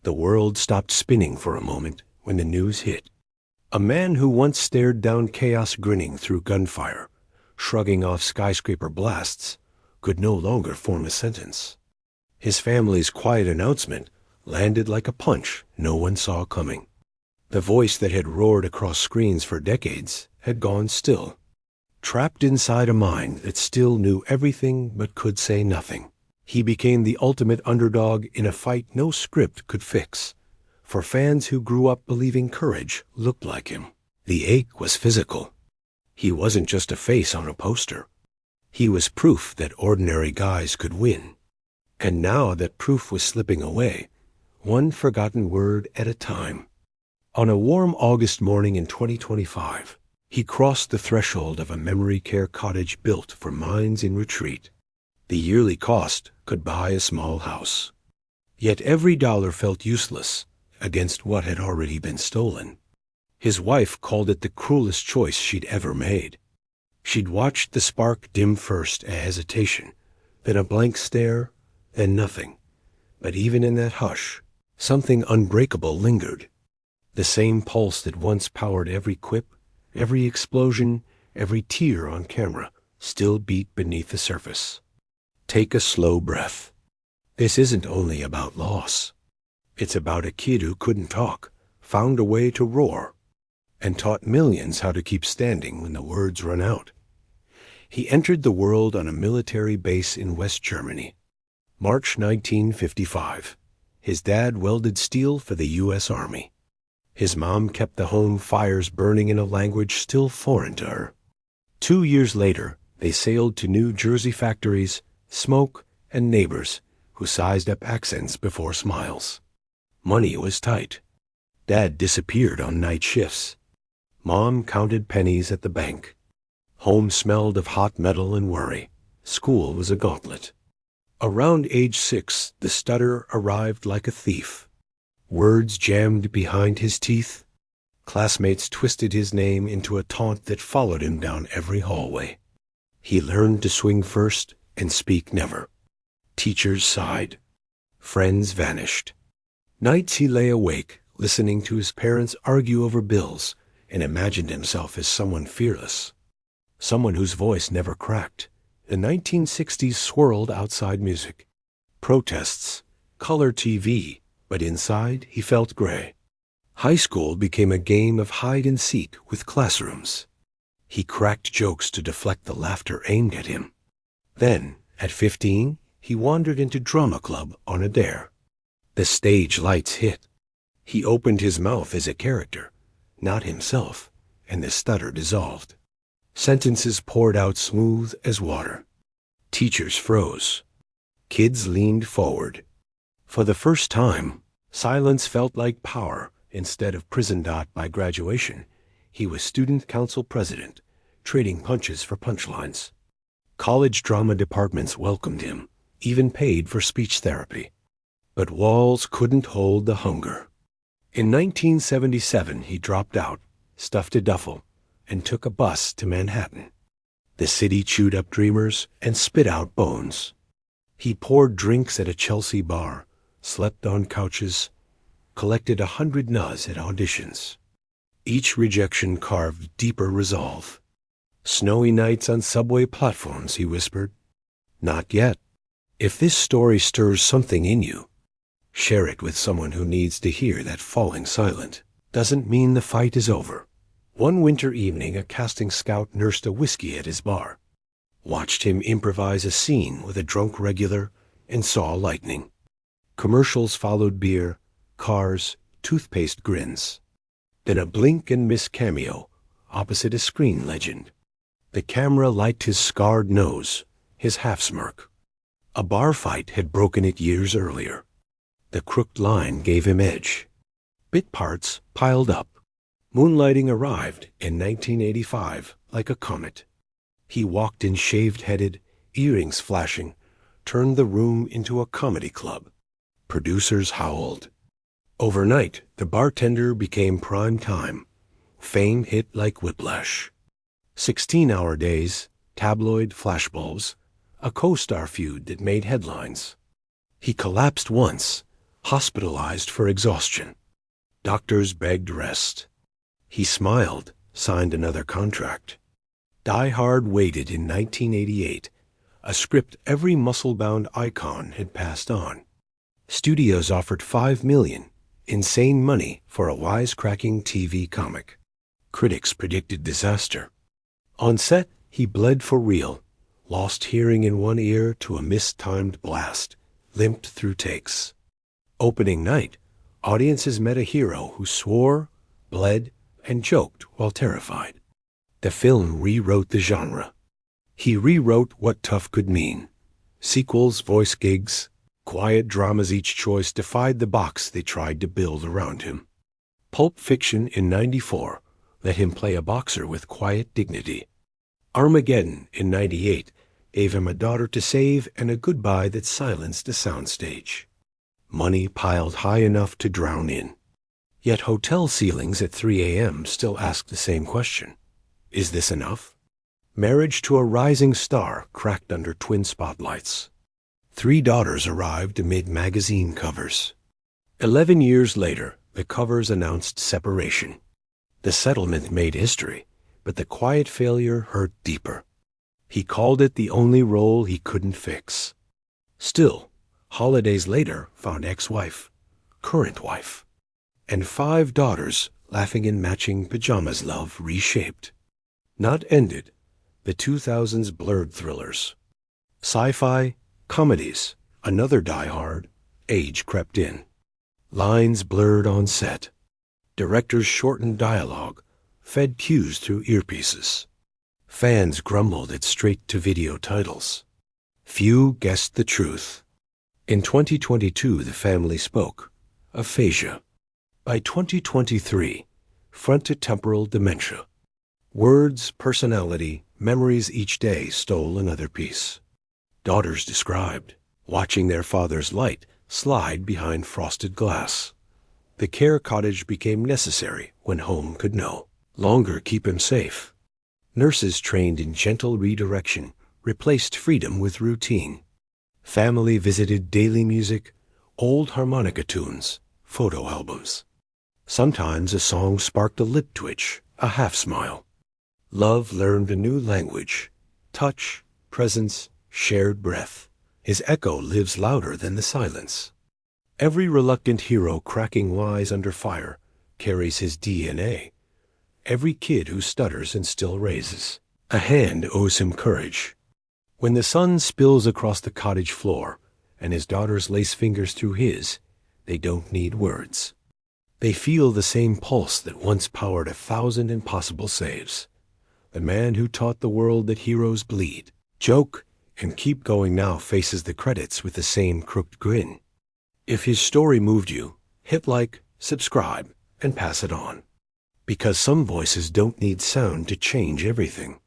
The world stopped spinning for a moment when the news hit. A man who once stared down chaos grinning through gunfire, shrugging off skyscraper blasts, could no longer form a sentence. His family's quiet announcement landed like a punch no one saw coming. The voice that had roared across screens for decades had gone still, trapped inside a mind that still knew everything but could say nothing. He became the ultimate underdog in a fight no script could fix, for fans who grew up believing courage looked like him. The ache was physical. He wasn't just a face on a poster. He was proof that ordinary guys could win. And now that proof was slipping away, one forgotten word at a time. On a warm August morning in 2025, he crossed the threshold of a memory care cottage built for minds in retreat. The yearly cost could buy a small house. Yet every dollar felt useless against what had already been stolen. His wife called it the cruelest choice she'd ever made. She'd watched the spark dim first, a hesitation, then a blank stare, then nothing. But even in that hush, something unbreakable lingered. The same pulse that once powered every quip, every explosion, every tear on camera, still beat beneath the surface. Take a slow breath. This isn't only about loss. It's about a kid who couldn't talk, found a way to roar, and taught millions how to keep standing when the words run out. He entered the world on a military base in West Germany. March 1955. His dad welded steel for the U.S. Army. His mom kept the home fires burning in a language still foreign to her. 2 years later, they sailed to New Jersey factories, smoke, and neighbors who sized up accents before smiles. Money was tight. Dad disappeared on night shifts. Mom counted pennies at the bank. Home smelled of hot metal and worry. School was a gauntlet. Around age 6, the stutter arrived like a thief. Words jammed behind his teeth. Classmates twisted his name into a taunt that followed him down every hallway. He learned to swing first and speak never. Teachers sighed. Friends vanished. Nights he lay awake, listening to his parents argue over bills, and imagined himself as someone fearless. Someone whose voice never cracked. The 1960s swirled outside music. Protests, color TV, but inside he felt gray. High school became a game of hide and seek with classrooms. He cracked jokes to deflect the laughter aimed at him. Then, at 15, he wandered into drama club on a dare. The stage lights hit. He opened his mouth as a character, not himself, and the stutter dissolved. Sentences poured out smooth as water. Teachers froze. Kids leaned forward. For the first time, silence felt like power. Instead of prison dot by graduation, he was student council president, trading punches for punchlines. College drama departments welcomed him, even paid for speech therapy. But walls couldn't hold the hunger. In 1977, he dropped out, stuffed a duffel, and took a bus to Manhattan. The city chewed up dreamers and spit out bones. He poured drinks at a Chelsea bar, slept on couches, collected 100 no's at auditions. Each rejection carved deeper resolve. Snowy nights on subway platforms, he whispered. Not yet. If this story stirs something in you, share it with someone who needs to hear that falling silent doesn't mean the fight is over. One winter evening, a casting scout nursed a whiskey at his bar, watched him improvise a scene with a drunk regular, and saw lightning. Commercials followed beer, cars, toothpaste grins. Then a blink and miss cameo opposite a screen legend. The camera liked his scarred nose, his half-smirk. A bar fight had broken it years earlier. The crooked line gave him edge. Bit parts piled up. Moonlighting arrived in 1985 like a comet. He walked in shaved-headed, earrings flashing, turned the room into a comedy club. Producers howled. Overnight, the bartender became prime time. Fame hit like whiplash. 16-hour days, tabloid flashbulbs, a co-star feud that made headlines. He collapsed once, hospitalized for exhaustion. Doctors begged rest. He smiled, signed another contract. Die Hard waited in 1988, a script every muscle-bound icon had passed on. Studios offered $5 million, insane money for a wisecracking TV comic. Critics predicted disaster. On set, he bled for real, lost hearing in one ear to a mistimed blast, limped through takes. Opening night, audiences met a hero who swore, bled, and joked while terrified. The film rewrote the genre. He rewrote what tough could mean. Sequels, voice gigs, quiet dramas, each choice defied the box they tried to build around him. Pulp Fiction in '94 let him play a boxer with quiet dignity. Armageddon in '98 gave him a daughter to save and a goodbye that silenced a soundstage. Money piled high enough to drown in. Yet hotel ceilings at 3 a.m. still ask the same question. Is this enough? Marriage to a rising star cracked under twin spotlights. 3 daughters arrived amid magazine covers. 11 years later, the covers announced separation. The settlement made history, but the quiet failure hurt deeper. He called it the only role he couldn't fix. Still, holidays later found ex-wife, current wife, and 5 daughters laughing in matching pajamas. Love reshaped. Not ended. The 2000s blurred thrillers. Sci-fi, comedies, another Die Hard, age crept in. Lines blurred on set. Directors shortened dialogue, fed cues through earpieces. Fans grumbled at straight-to-video titles. Few guessed the truth. In 2022, the family spoke. Aphasia. By 2023, frontotemporal dementia. Words, personality, memories each day stole another piece. Daughters described, watching their father's light slide behind frosted glass. The care cottage became necessary when home could no longer keep him safe. Nurses trained in gentle redirection replaced freedom with routine. Family visited daily music, old harmonica tunes, photo albums. Sometimes a song sparked a lip twitch, a half-smile. Love learned a new language, touch, presence, shared breath. His echo lives louder than the silence. Every reluctant hero cracking wise under fire carries his DNA. Every kid who stutters and still raises a hand owes him courage. When the sun spills across the cottage floor and his daughters lace fingers through his, they don't need words. They feel the same pulse that once powered 1,000 impossible saves. The man who taught the world that heroes bleed, joke, and keep going now faces the credits with the same crooked grin. If his story moved you, hit like, subscribe, and pass it on. Because some voices don't need sound to change everything.